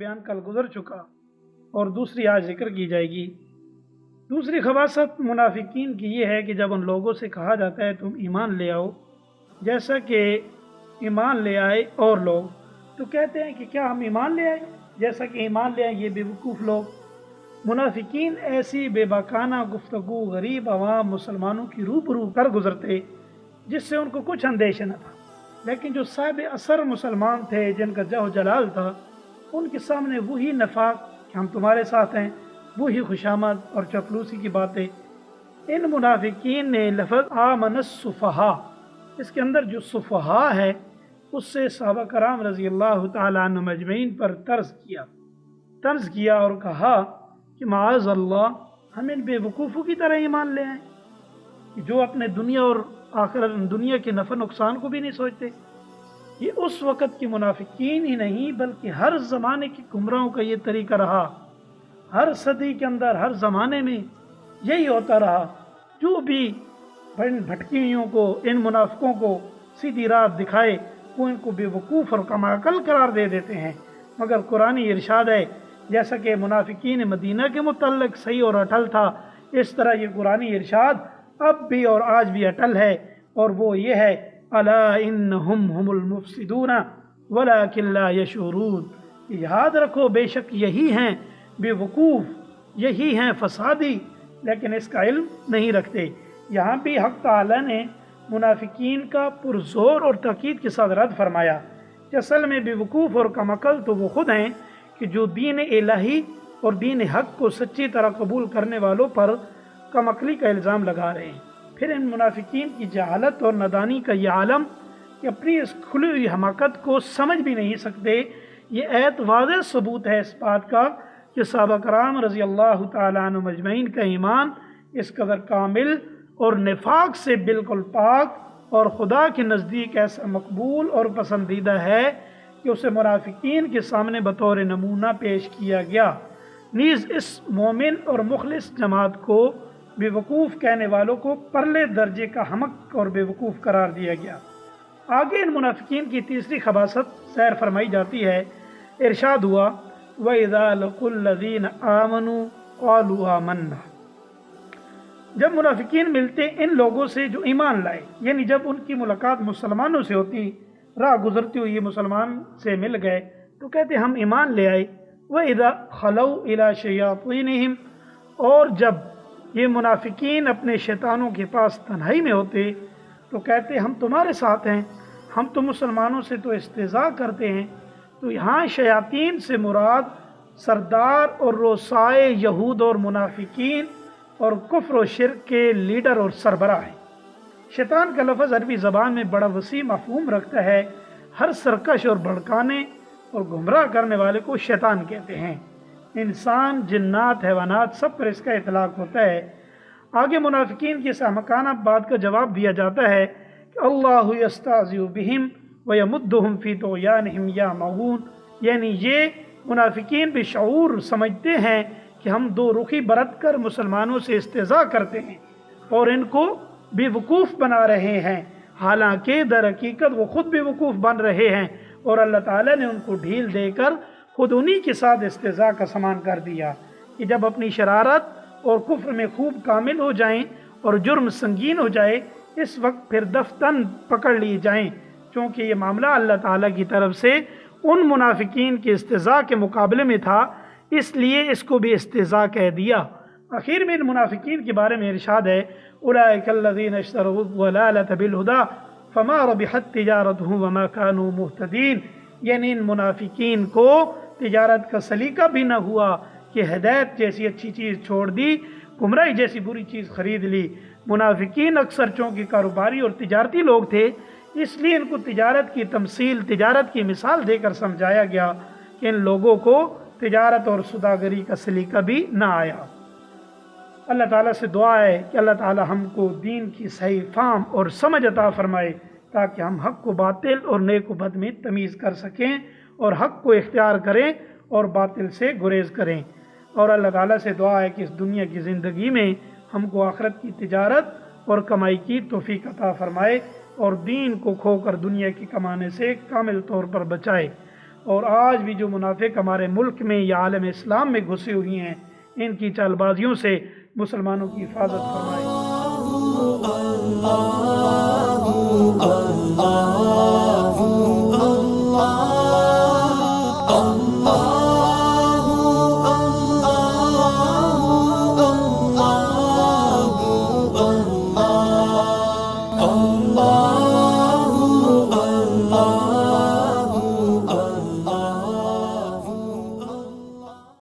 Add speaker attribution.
Speaker 1: بیان کل گزر چکا اور دوسری آج ذکر کی جائے گی۔ دوسری خباثت منافقین کی یہ ہے کہ جب ان لوگوں سے کہا جاتا ہے تم ایمان لے آؤ جیسا کہ ایمان لے آئے اور لوگ، تو کہتے ہیں کہ کیا ہم ایمان لے آئے جیسا کہ ایمان لے آئے یہ بے وقوف لوگ۔ منافقین ایسی بے باکانہ گفتگو غریب عوام مسلمانوں کی روبرو کر گزرتے جس سے ان کو کچھ اندیشہ نہ تھا، لیکن جو صاحب اثر مسلمان تھے جن کا جہ و جلال تھا ان کے سامنے وہی نفاق کہ ہم تمہارے ساتھ ہیں، وہی خوشامد اور چپلوسی کی باتیں۔ ان منافقین نے لفظ آمن السفہاء، اس کے اندر جو سفہاء ہے اس سے صحابہ کرام رضی اللہ تعالیٰ عنہ مجمعین پر طنز کیا اور کہا کہ معاذ اللہ ہم ان بے وقوفوں کی طرح ایمان لے آئیں جو اپنے دنیا اور آخرت دنیا کے نفع نقصان کو بھی نہیں سوچتے۔ یہ اس وقت کے منافقین ہی نہیں بلکہ ہر زمانے کے گمراہوں کا یہ طریقہ رہا، ہر صدی کے اندر ہر زمانے میں یہی ہوتا رہا۔ جو بھی ان بھٹکیوں کو ان منافقوں کو سیدھی راہ دکھائے وہ ان کو بے وقوف اور کم عقل قرار دے دیتے ہیں، مگر قرآنی ارشاد ہے جیسا کہ منافقین مدینہ کے متعلق صحیح اور اٹل تھا اس طرح یہ قرآنی ارشاد اب بھی اور آج بھی اٹل ہے، اور وہ یہ ہے الا انہم هم المفسدون ولکن لا یشعرون، یاد رکھو بے شک یہی ہیں بے وقوف، یہی ہیں فسادی لیکن اس کا علم نہیں رکھتے۔ یہاں بھی حق تعالی نے منافقین کا پرزور اور تاکید کے ساتھ رد فرمایا کہ اصل میں بے وقوف اور کم عقل تو وہ خود ہیں کہ جو دین الہی اور دین حق کو سچی طرح قبول کرنے والوں پر کم عقلی کا الزام لگا رہے ہیں۔ پھر ان منافقین کی جہالت اور نادانی کا یہ عالم کہ اپنی اس کھلی ہوئی حماقت کو سمجھ بھی نہیں سکتے، یہ ایت واضح ثبوت ہے اس بات کا کہ صحابہ کرام رضی اللہ تعالیٰ عنہ مجمعین کا ایمان اس قدر کامل اور نفاق سے بالکل پاک اور خدا کے نزدیک ایسا مقبول اور پسندیدہ ہے کہ اسے منافقین کے سامنے بطور نمونہ پیش کیا گیا۔ نیز اس مومن اور مخلص جماعت کو بے وقوف کہنے والوں کو پرلے درجے کا حمق اور بے وقوف قرار دیا گیا۔ آگے ان منافقین کی تیسری خباثت سیر فرمائی جاتی ہے، ارشاد ہوا وَإِذَا لَقُوا الَّذِينَ آمَنُوا قَالُوا آمَنَّا، جب منافقین ملتے ان لوگوں سے جو ایمان لائے، یعنی جب ان کی ملاقات مسلمانوں سے ہوتی، راہ گزرتی ہوئی مسلمان سے مل گئے تو کہتے ہم ایمان لے آئے۔ وَإِذَا خَلَوْا إِلَى شَيَاطِينِهِمْ، اور جب یہ منافقین اپنے شیطانوں کے پاس تنہائی میں ہوتے تو کہتے ہم تمہارے ساتھ ہیں، ہم تو مسلمانوں سے تو استہزاء کرتے ہیں۔ تو یہاں شیاطین سے مراد سردار اور رؤسائے یہود اور منافقین اور کفر و شرک کے لیڈر اور سربراہ ہیں۔ شیطان کا لفظ عربی زبان میں بڑا وسیع مفہوم رکھتا ہے، ہر سرکش اور بھڑکانے اور گمراہ کرنے والے کو شیطان کہتے ہیں۔ انسان، جنات، حیوانات سب پر اس کا اطلاق ہوتا ہے۔ آگے منافقین کی اس احمقانہ بات کا جواب دیا جاتا ہے کہ اللہ یستہزئ بہم ویمدہم فی طغیانہم یعمہون، یعنی یہ منافقین بشعور سمجھتے ہیں کہ ہم دو رخی برت کر مسلمانوں سے استہزاء کرتے ہیں اور ان کو بے وقوف بنا رہے ہیں، حالانکہ در حقیقت وہ خود بے وقوف بن رہے ہیں، اور اللہ تعالیٰ نے ان کو ڈھیل دے کر خود انہی کے ساتھ استہزاء کا سامان کر دیا کہ جب اپنی شرارت اور کفر میں خوب کامل ہو جائیں اور جرم سنگین ہو جائے اس وقت پھر دفتن پکڑ لیے جائیں، چونکہ یہ معاملہ اللہ تعالیٰ کی طرف سے ان منافقین کے استہزاء کے مقابلے میں تھا، اس لیے اس کو بھی استہزاء کہہ دیا۔ آخر میں ان منافقین کے بارے میں ارشاد ہے اولئک الذین اشتروا الضلالۃ بالہدی فما ربحت تجارتهم وما كانوا مہتدین، یعنی ان منافقین کو تجارت کا سلیقہ بھی نہ ہوا کہ ہدایت جیسی اچھی چیز چھوڑ دی، گمراہی جیسی بری چیز خرید لی۔ منافقین اکثر چونکہ کاروباری اور تجارتی لوگ تھے اس لیے ان کو تجارت کی تمثیل، تجارت کی مثال دے کر سمجھایا گیا کہ ان لوگوں کو تجارت اور سوداگری کا سلیقہ بھی نہ آیا۔ اللہ تعالیٰ سے دعا ہے کہ اللہ تعالیٰ ہم کو دین کی صحیح فہم اور سمجھ عطا فرمائے تاکہ ہم حق کو باطل اور نیک و بد میں تمیز کر سکیں اور حق کو اختیار کریں اور باطل سے گریز کریں۔ اور اللہ تعالیٰ سے دعا ہے کہ اس دنیا کی زندگی میں ہم کو آخرت کی تجارت اور کمائی کی توفیق عطا فرمائے اور دین کو کھو کر دنیا کی کمانے سے کامل طور پر بچائے۔ اور آج بھی جو منافق ہمارے ملک میں یا عالم اسلام میں گھسے ہوئی ہیں، ان کی چال بازیوں سے مسلمانوں کی حفاظت فرمائے۔